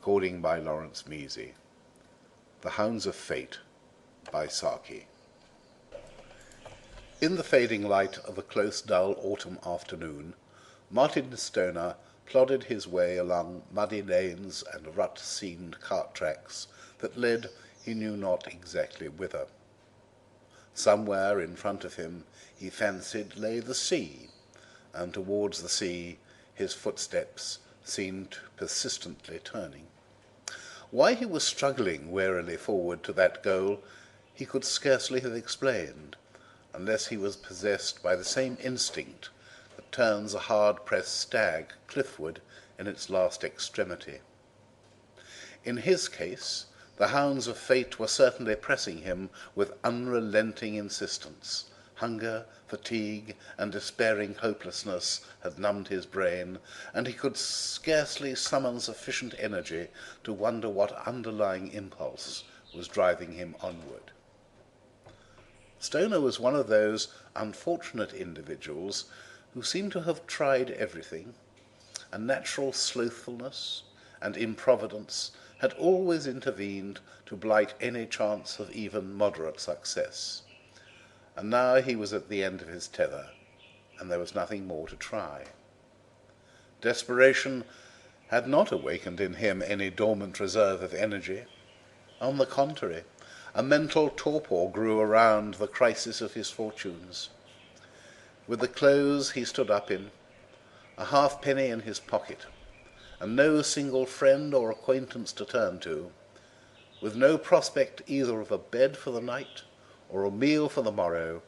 Recording by Lawrence Measy. The Hounds of Fate by Saki. In the fading light of a close, dull autumn afternoon, Martin Stoner plodded his way along muddy lanes and rut-seamed cart tracks that led he knew not exactly whither. Somewhere in front of him he fancied lay the sea, and towards the sea his footsteps seemed persistently turning. Why he was struggling wearily forward to that goal he could scarcely have explained, unless he was possessed by the same instinct that turns a hard-pressed stag cliffward in its last extremity. In his case, the hounds of fate were certainly pressing him with unrelenting insistence. Hunger, fatigue, and despairing hopelessness had numbed his brain, and he could scarcely summon sufficient energy to wonder what underlying impulse was driving him onward. Stoner was one of those unfortunate individuals who seem to have tried everything, and natural slothfulness and improvidence had always intervened to blight any chance of even moderate success. And now he was at the end of his tether, and there was nothing more to try. Desperation had not awakened in him any dormant reserve of energy. On the contrary, a mental torpor grew around the crisis of his fortunes. With the clothes he stood up in, a halfpenny in his pocket, and no single friend or acquaintance to turn to, with no prospect either of a bed for the night or a meal for the morrow,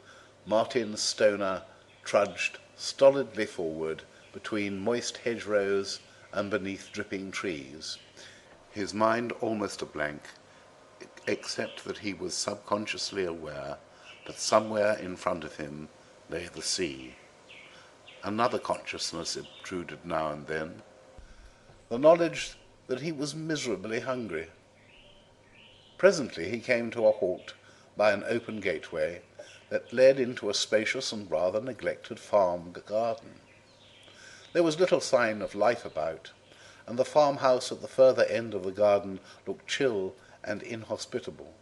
Martin Stoner trudged stolidly forward between moist hedgerows and beneath dripping trees, his mind almost a blank, except that he was subconsciously aware that somewhere in front of him lay the sea. Another consciousness obtruded now and then, the knowledge that he was miserably hungry. Presently he came to a halt by an open gateway that led into a spacious and rather neglected farm garden. There was little sign of life about, and the farmhouse at the further end of the garden looked chill and inhospitable.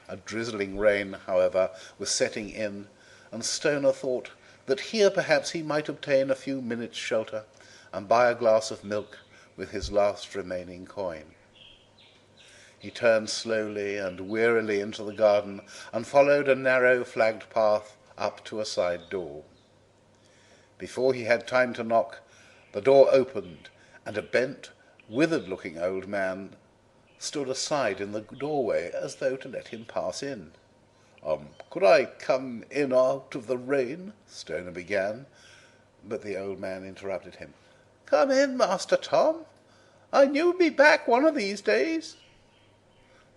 A drizzling rain, however, was setting in, and Stoner thought that here perhaps he might obtain a few minutes' shelter and buy a glass of milk with his last remaining coin. He turned slowly and wearily into the garden and followed a narrow flagged path up to a side door. Before he had time to knock, the door opened, and a bent, withered-looking old man stood aside in the doorway as though to let him pass in. "Could I come in out of the rain?" Stoner began, but the old man interrupted him. "Come in, Master Tom. I knew you'd be back one of these days."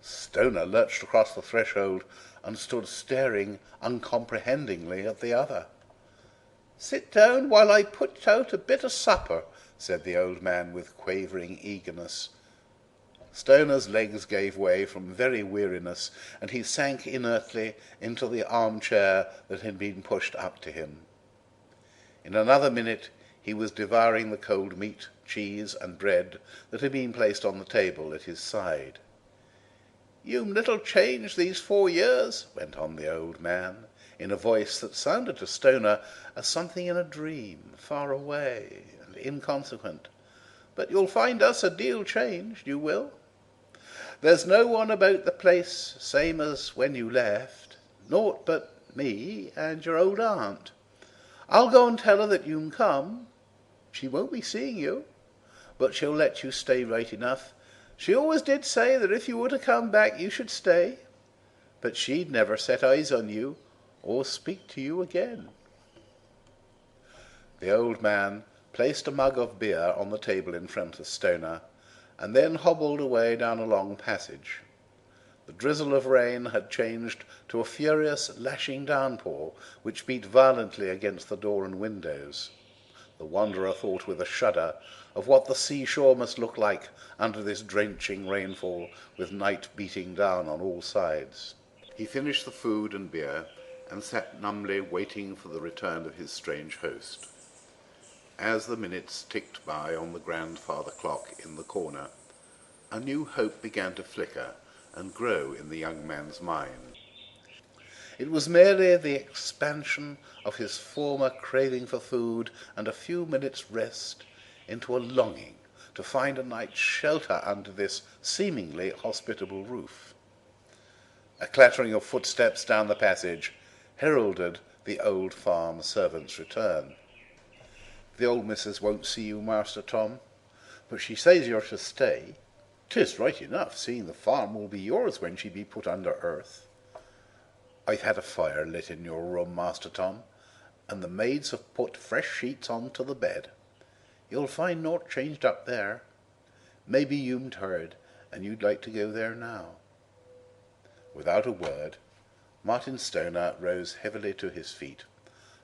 Stoner lurched across the threshold and stood staring uncomprehendingly at the other. "Sit down while I put out a bit of supper," said the old man with quavering eagerness. Stoner's legs gave way from very weariness, and he sank inertly into the armchair that had been pushed up to him. In another minute he was devouring the cold meat, cheese, and bread that had been placed on the table at his side. "You'm little changed these 4 years," went on the old man, in a voice that sounded to Stoner as something in a dream, far away and inconsequent. "But you'll find us a deal changed, you will. There's no one about the place same as when you left, naught but me and your old aunt. I'll go and tell her that you'm come. She won't be seeing you, but she'll let you stay right enough. She always did say that if you were to come back you should stay, but she'd never set eyes on you or speak to you again." The old man placed a mug of beer on the table in front of Stoner, and then hobbled away down a long passage. The drizzle of rain had changed to a furious lashing downpour which beat violently against the door and windows. The wanderer thought with a shudder of what the seashore must look like under this drenching rainfall, with night beating down on all sides. He finished the food and beer and sat numbly waiting for the return of his strange host. As the minutes ticked by on the grandfather clock in the corner, a new hope began to flicker and grow in the young man's mind. It was merely the expansion of his former craving for food and a few minutes' rest into a longing to find a night's shelter under this seemingly hospitable roof. A clattering of footsteps down the passage heralded the old farm servant's return. "The old missus won't see you, Master Tom, but she says you're to stay. 'Tis right enough, seeing the farm will be yours when she be put under earth. I've had a fire lit in your room, Master Tom, and the maids have put fresh sheets on to the bed. You'll find naught changed up there. Maybe you'm tired, and you'd like to go there now." Without a word, Martin Stoner rose heavily to his feet,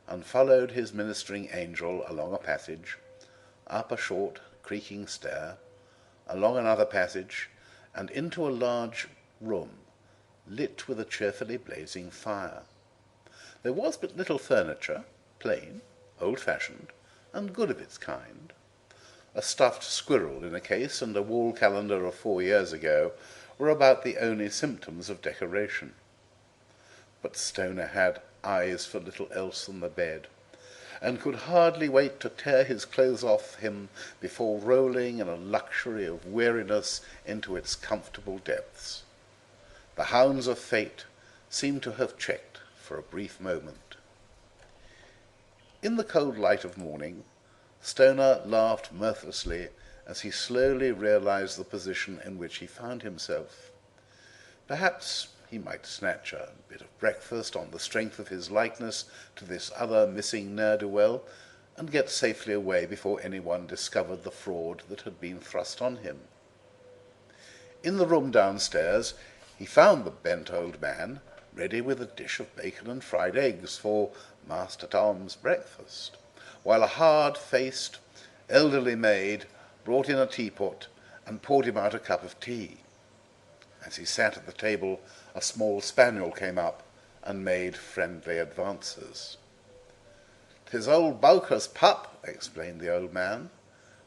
and followed his ministering angel along a passage, up a short creaking stair, along another passage, and into a large room, lit with a cheerfully blazing fire. There was but little furniture, plain, old-fashioned, and good of its kind. A stuffed squirrel in a case and a wall calendar of 4 years ago were about the only symptoms of decoration. But Stoner had eyes for little else than the bed, and could hardly wait to tear his clothes off him before rolling in a luxury of weariness into its comfortable depths. The hounds of fate seemed to have checked for a brief moment. In the cold light of morning, Stoner laughed mirthlessly as he slowly realized the position in which he found himself. Perhaps he might snatch a bit of breakfast on the strength of his likeness to this other missing ne'er-do-well, and get safely away before anyone discovered the fraud that had been thrust on him. In the room downstairs he found the bent old man ready with a dish of bacon and fried eggs for Master Tom's breakfast, while a hard-faced elderly maid brought in a teapot and poured him out a cup of tea. As he sat at the table, a small spaniel came up and made friendly advances. "'Tis old Bowker's pup," explained the old man,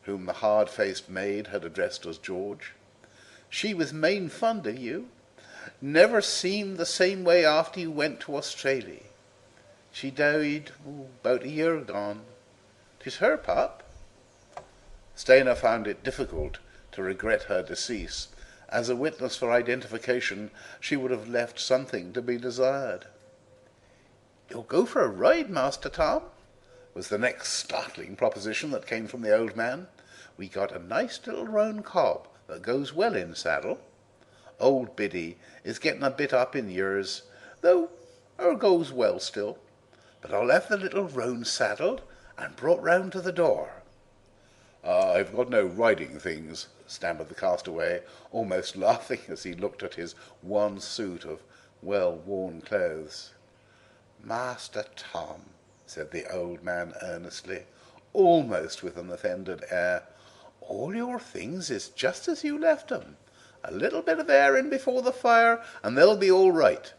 whom the hard-faced maid had addressed as George. "She was main fond of you. Never seemed the same way after you went to Australia. She died about a year gone. 'Tis her pup." Stoner found it difficult to regret her decease. As a witness for identification, she would have left something to be desired. "You'll go for a ride, Master Tom?" was the next startling proposition that came from the old man. "We got a nice little roan cob that goes well in saddle. Old Biddy is getting a bit up in years, though her goes well still. But I'll have the little roan saddled and brought round to the door." "I've got no riding things," stammered the castaway, almost laughing as he looked at his one suit of well-worn clothes. "Master Tom," said the old man earnestly, almost with an offended air, "all your things is just as you left 'em. A little bit of airing before the fire, and they'll be all right.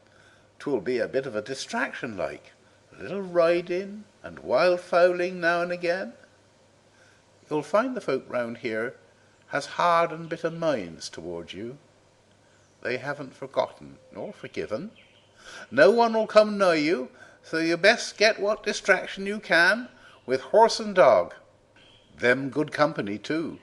'Twill be a bit of a distraction like, a little riding and wild-fowling now and again. You'll find the folk round here has hard and bitter minds towards you. They haven't forgotten nor forgiven. No one will come nigh you, so you best get what distraction you can with horse and dog. Them good company too."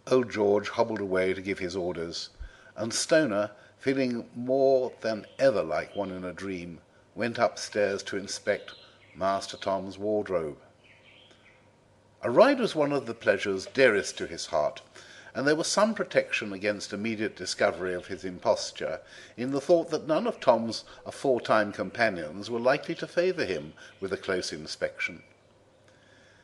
Old George hobbled away to give his orders, and Stoner, feeling more than ever like one in a dream, went upstairs to inspect Master Tom's wardrobe. A ride was one of the pleasures dearest to his heart, and there was some protection against immediate discovery of his imposture in the thought that none of Tom's aforetime companions were likely to favour him with a close inspection.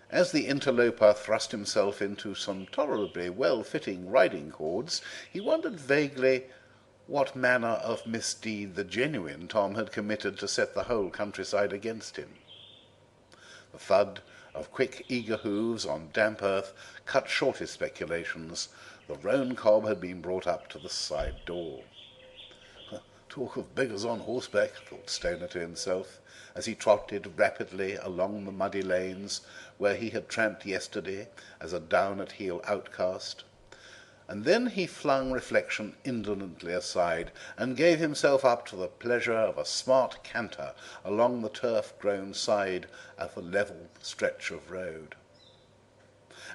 As the interloper thrust himself into some tolerably well-fitting riding cords, he wondered vaguely what manner of misdeed the genuine Tom had committed to set the whole countryside against him. The thud of quick, eager hoofs on damp earth cut short his speculations. The roan cob had been brought up to the side door. "Talk of beggars on horseback," thought Stoner to himself, as he trotted rapidly along the muddy lanes where he had tramped yesterday as a down-at-heel outcast. and then he flung reflection indolently aside, and gave himself up to the pleasure of a smart canter along the turf-grown side of a level stretch of road.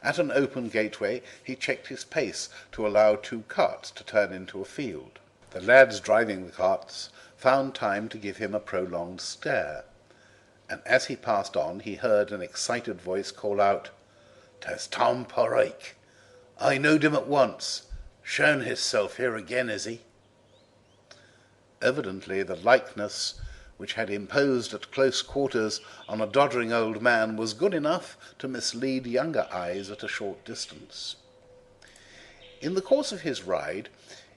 At an open gateway he checked his pace to allow 2 carts to turn into a field. The lads driving the carts found time to give him a prolonged stare, and as he passed on he heard an excited voice call out, "'Tis Tom Porreek! I knowed him at once. Shown hisself here again, is he?" Evidently the likeness which had imposed at close quarters on a doddering old man was good enough to mislead younger eyes at a short distance. In the course of his ride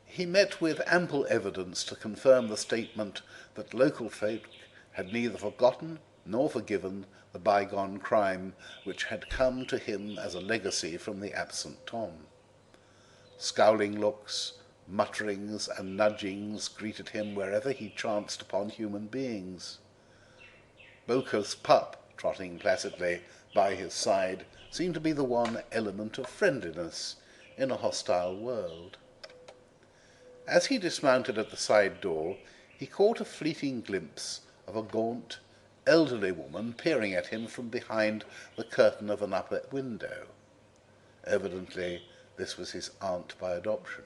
he met with ample evidence to confirm the statement that local folk had neither forgotten nor forgiven the bygone crime which had come to him as a legacy from the absent Tom. Scowling looks, mutterings and nudgings greeted him wherever he chanced upon human beings. Boker's pup, trotting placidly by his side, seemed to be the one element of friendliness in a hostile world. As he dismounted at the side door, he caught a fleeting glimpse of a gaunt, elderly woman peering at him from behind the curtain of an upper window. Evidently this was his aunt by adoption.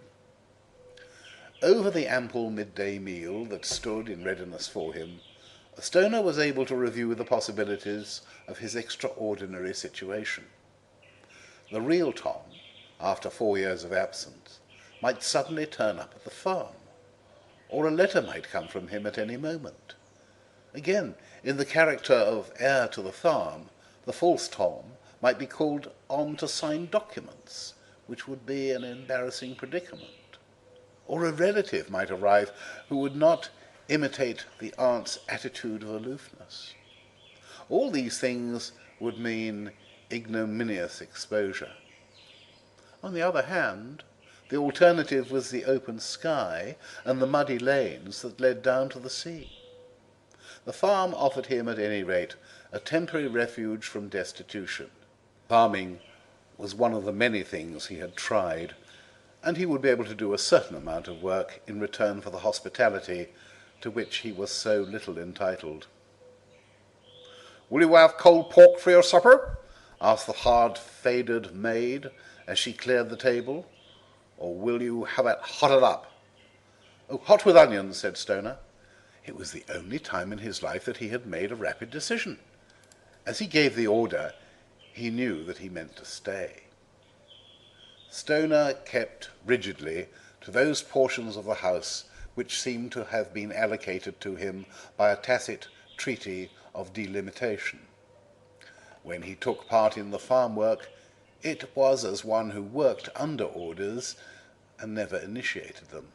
Over the ample midday meal that stood in readiness for him, Stoner was able to review the possibilities of his extraordinary situation. The real Tom, after 4 years of absence, might suddenly turn up at the farm, or a letter might come from him at any moment. Again, in the character of heir to the farm, the false Tom might be called on to sign documents, which would be an embarrassing predicament. Or a relative might arrive who would not imitate the aunt's attitude of aloofness. All these things would mean ignominious exposure. On the other hand, the alternative was the open sky and the muddy lanes that led down to the sea. The farm offered him, at any rate, a temporary refuge from destitution. Farming was one of the many things he had tried, and he would be able to do a certain amount of work in return for the hospitality to which he was so little entitled. "Will you have cold pork for your supper?" asked the hard-faded maid as she cleared the table. "Or will you have it hotted up?" "Oh, hot with onions," said Stoner. It was the only time in his life that he had made a rapid decision. As he gave the order, he knew that he meant to stay. Stoner kept rigidly to those portions of the house which seemed to have been allocated to him by a tacit treaty of delimitation. When he took part in the farm work, it was as one who worked under orders and never initiated them.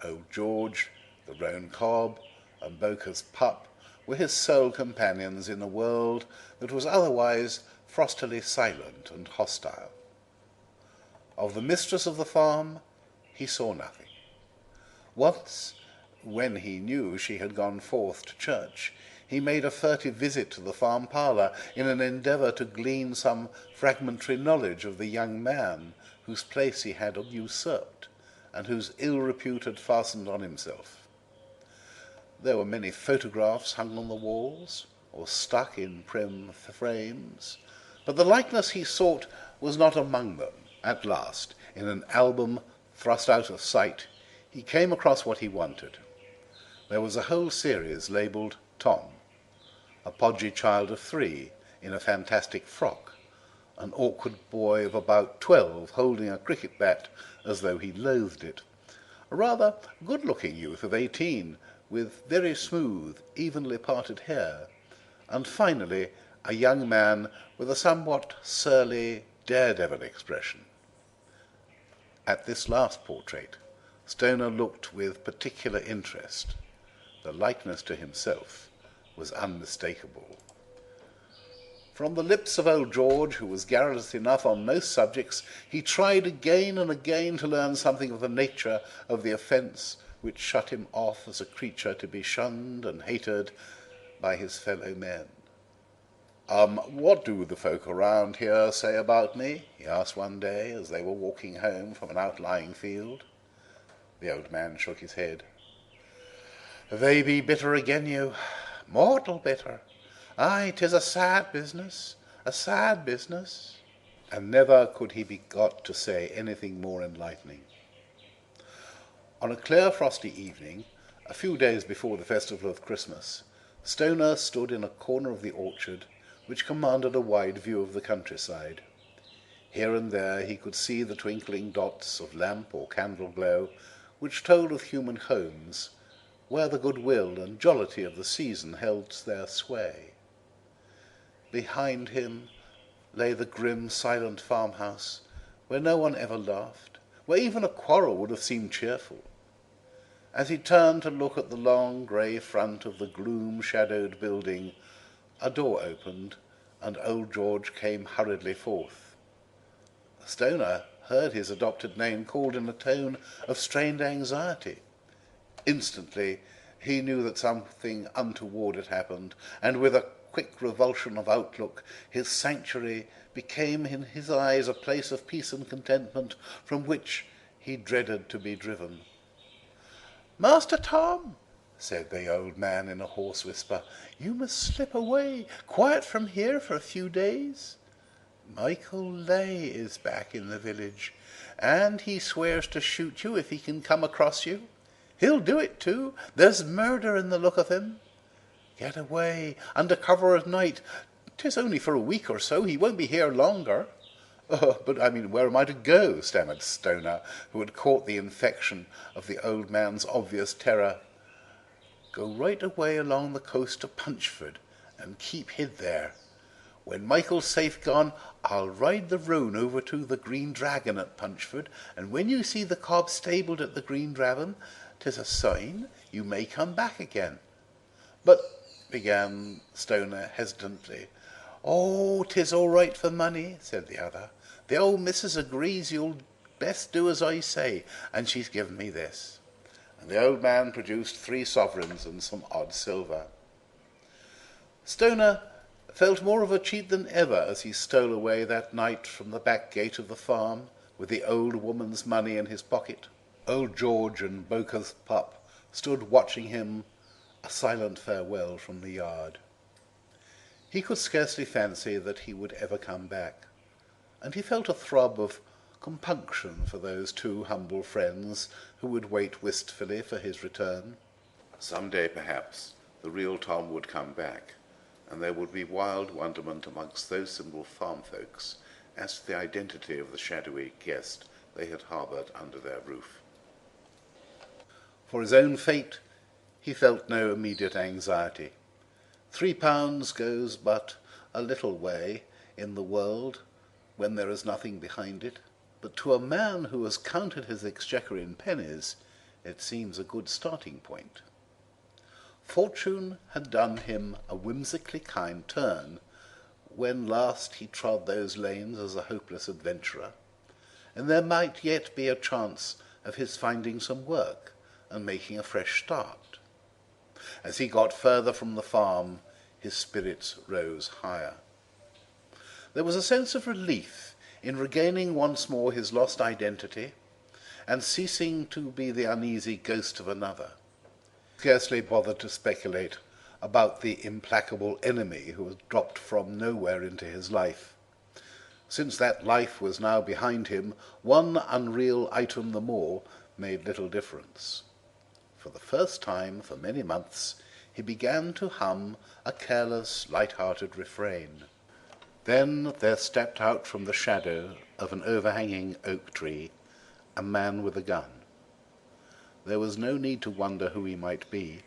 Old George, the roan cob, and Boker's pup were his sole companions in a world that was otherwise frostily silent and hostile. Of the mistress of the farm he saw nothing. Once, when he knew she had gone forth to church, he made a furtive visit to the farm parlour in an endeavour to glean some fragmentary knowledge of the young man whose place he had usurped, and whose ill repute had fastened on himself. There were many photographs hung on the walls, or stuck in prim frames, but the likeness he sought was not among them. At last, in an album thrust out of sight, he came across what he wanted. There was a whole series labelled Tom, a podgy child of 3 in a fantastic frock, an awkward boy of about 12 holding a cricket bat as though he loathed it, a rather good-looking youth of 18 with very smooth, evenly parted hair, and finally a young man with a somewhat surly, daredevil expression. At this last portrait Stoner looked with particular interest. The likeness to himself was unmistakable. From the lips of old George, who was garrulous enough on most subjects, he tried again and again to learn something of the nature of the offence which shut him off as a creature to be shunned and hated by his fellow men. What do the folk around here say about me?" he asked one day as they were walking home from an outlying field. The old man shook his head. "They be bitter again you, mortal bitter. Aye, 'tis a sad business, a sad business." And never could he be got to say anything more enlightening. On a clear frosty evening, a few days before the festival of Christmas, Stoner stood in a corner of the orchard which commanded a wide view of the countryside. Here and there he could see the twinkling dots of lamp or candle glow which told of human homes, where the goodwill and jollity of the season held their sway. Behind him lay the grim, silent farmhouse, where no one ever laughed, where even a quarrel would have seemed cheerful. As he turned to look at the long grey front of the gloom-shadowed building, a door opened, and old George came hurriedly forth. Stoner heard his adopted name called in a tone of strained anxiety. Instantly he knew that something untoward had happened, and with a quick revulsion of outlook his sanctuary became in his eyes a place of peace and contentment from which he dreaded to be driven. "Master Tom," said the old man in a hoarse whisper, "you must slip away quiet from here for a few days. Michael Lay is back in the village, and he swears to shoot you if he can come across you. He'll do it too. There's murder in the look of him. Get away under cover of night. 'Tis only for a week or so. He won't be here longer." But where am I to go?" stammered Stoner, who had caught the infection of the old man's obvious terror. "Go right away along the coast to Punchford, and keep hid there. When Michael's safe gone, I'll ride the roan over to the Green Dragon at Punchford, and when you see the cob stabled at the Green Dragon, 'tis a sign you may come back again." "But," began Stoner hesitantly. "Oh, 'tis all right for money," said the other. "The old missus agrees you'll best do as I say, and she's given me this." And the old man produced 3 sovereigns and some odd silver. Stoner felt more of a cheat than ever as he stole away that night from the back gate of the farm with the old woman's money in his pocket. Old George and Boker's pup stood watching him a silent farewell from the yard. He could scarcely fancy that he would ever come back, and he felt a throb of compunction for those 2 humble friends who would wait wistfully for his return. Some day, perhaps, the real Tom would come back, and there would be wild wonderment amongst those simple farm folks as to the identity of the shadowy guest they had harboured under their roof. For his own fate he felt no immediate anxiety. £3 goes but a little way in the world when there is nothing behind it, but to a man who has counted his exchequer in pennies it seems a good starting point. Fortune had done him a whimsically kind turn when last he trod those lanes as a hopeless adventurer, and there might yet be a chance of his finding some work and making a fresh start. As he got further from the farm, his spirits rose higher. There was a sense of relief in regaining once more his lost identity and ceasing to be the uneasy ghost of another. Scarcely bothered to speculate about the implacable enemy who had dropped from nowhere into his life. Since that life was now behind him, one unreal item the more made little difference. For the first time for many months he began to hum a careless, light-hearted refrain. Then there stepped out from the shadow of an overhanging oak tree a man with a gun. There was no need to wonder who he might be.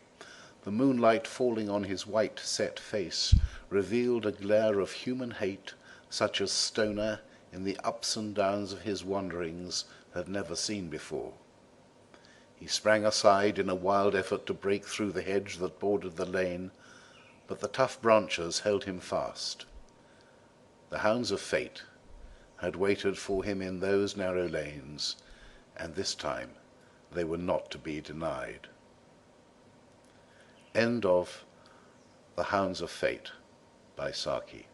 The moonlight falling on his white, set face revealed a glare of human hate such as Stoner, in the ups and downs of his wanderings, had never seen before. He sprang aside in a wild effort to break through the hedge that bordered the lane, but the tough branches held him fast. The hounds of fate had waited for him in those narrow lanes, and this time they were not to be denied. End of The Hounds of Fate. by Saki.